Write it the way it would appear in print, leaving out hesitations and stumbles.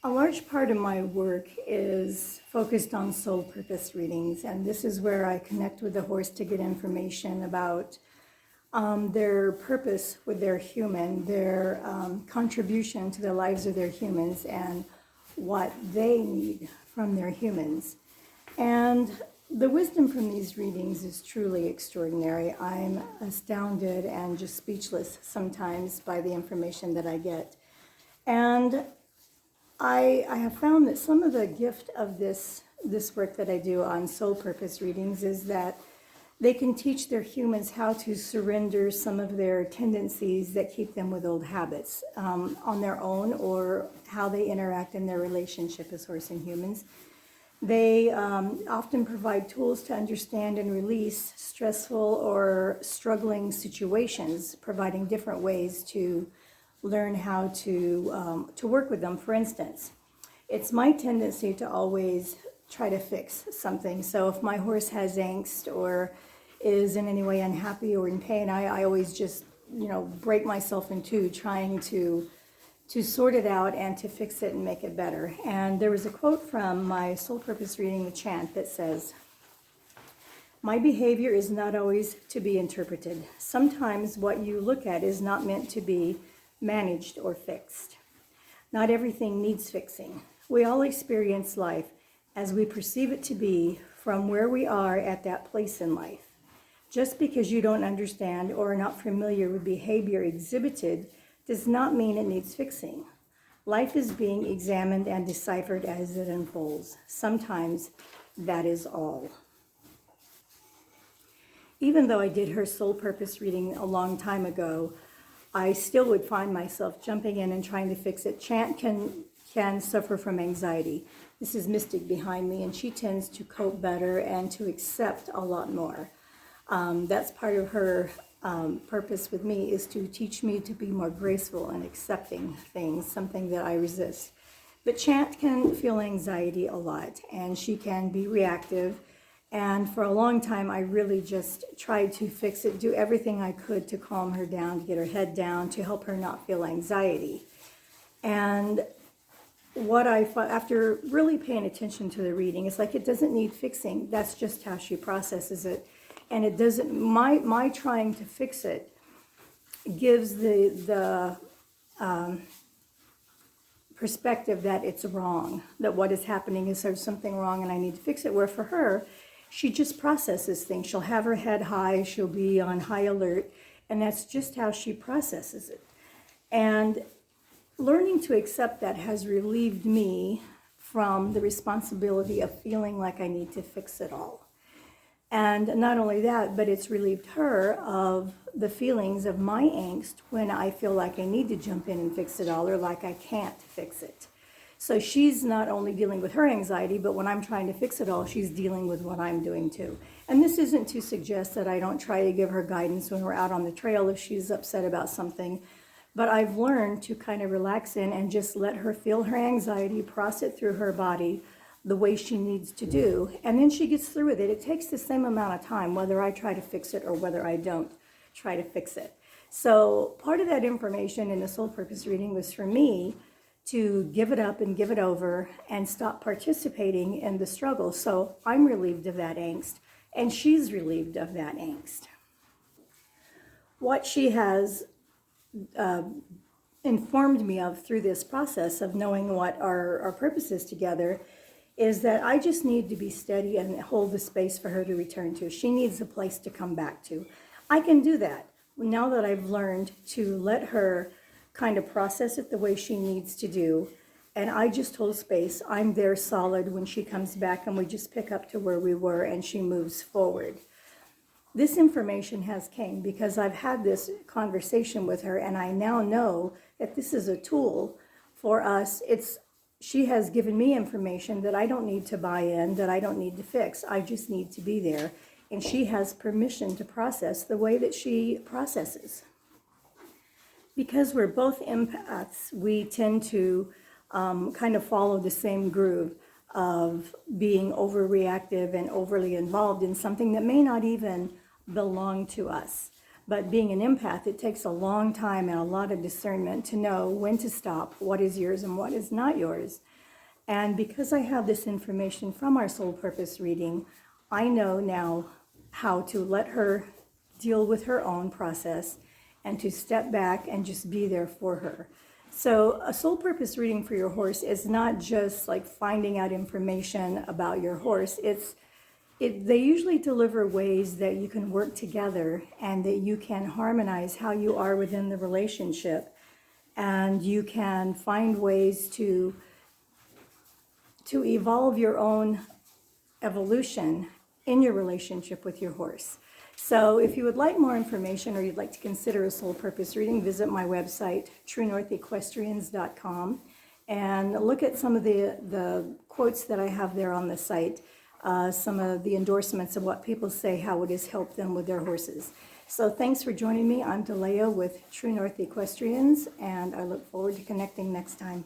A large part of my work is focused on soul purpose readings, and this is where I connect with the horse to get information about their purpose with their human, their contribution to the lives of their humans, and what they need from their humans. And the wisdom from these readings is truly extraordinary. I'm astounded and just speechless sometimes by the information that I get. And I have found that some of the gift of this work that I do on soul purpose readings is that they can teach their humans how to surrender some of their tendencies that keep them with old habits on their own, or how they interact in their relationship as horse and humans. They often provide tools to understand and release stressful or struggling situations, providing different ways to learn how to work with them. For instance, it's my tendency to always try to fix something. So if my horse has angst or is in any way unhappy or in pain, I always just, break myself in two trying to sort it out and to fix it and make it better. And there was a quote from my soul purpose reading, the chant, that says, "My behavior is not always to be interpreted. Sometimes what you look at is not meant to be managed or fixed. Not everything needs fixing. We all experience life as we perceive it to be from where we are at that place in life. Just because you don't understand or are not familiar with behavior exhibited does not mean it needs fixing. Life is being examined and deciphered as it unfolds. Sometimes that is all." Even though I did her soul purpose reading a long time ago, I still would find myself jumping in and trying to fix it. Chant can suffer from anxiety. This is Mystic behind me, and she tends to cope better and to accept a lot more. That's part of her purpose with me, is to teach me to be more graceful and accepting things, something that I resist. But Chant can feel anxiety a lot, and she can be reactive. And for a long time, I really just tried to fix it, do everything I could to calm her down, to get her head down, to help her not feel anxiety. And what I thought, after really paying attention to the reading, it's like it doesn't need fixing. That's just how she processes it. And it doesn't, my trying to fix it gives the perspective that it's wrong, that what is happening is there's something wrong and I need to fix it. Where for her, she just processes things. She'll have her head high, she'll be on high alert, and that's just how she processes it. And learning to accept that has relieved me from the responsibility of feeling like I need to fix it all. And not only that, but it's relieved her of the feelings of my angst when I feel like I need to jump in and fix it all, or like I can't fix it. So she's not only dealing with her anxiety, but when I'm trying to fix it all, she's dealing with what I'm doing too. And this isn't to suggest that I don't try to give her guidance when we're out on the trail if she's upset about something. But I've learned to kind of relax in and just let her feel her anxiety, process it through her body the way she needs to do. And then she gets through with it. It takes the same amount of time, whether I try to fix it or whether I don't try to fix it. So part of that information in the soul purpose reading was for me to give it up and give it over and stop participating in the struggle. So I'm relieved of that angst, and she's relieved of that angst. What she has informed me of through this process of knowing what our purpose is together is that I just need to be steady and hold the space for her to return to. She needs a place to come back to. I can do that now that I've learned to let her kind of process it the way she needs to do. And I just hold space. I'm there solid when she comes back, and we just pick up to where we were and she moves forward. This information has came because I've had this conversation with her, and I now know that this is a tool for us. She has given me information that I don't need to buy in, that I don't need to fix. I just need to be there. And she has permission to process the way that she processes. Because we're both empaths, we tend to kind of follow the same groove of being overreactive and overly involved in something that may not even belong to us. But being an empath, it takes a long time and a lot of discernment to know when to stop, what is yours and what is not yours. And because I have this information from our soul purpose reading, I know now how to let her deal with her own process and to step back and just be there for her. So a soul purpose reading for your horse is not just like finding out information about your horse. They usually deliver ways that you can work together and that you can harmonize how you are within the relationship, and you can find ways to evolve your own evolution in your relationship with your horse. So if you would like more information or you'd like to consider a soul purpose reading, visit my website, truenorthequestrians.com, and look at some of the quotes that I have there on the site, some of the endorsements of what people say, how it has helped them with their horses. So thanks for joining me. I'm Delea with True North Equestrians, and I look forward to connecting next time.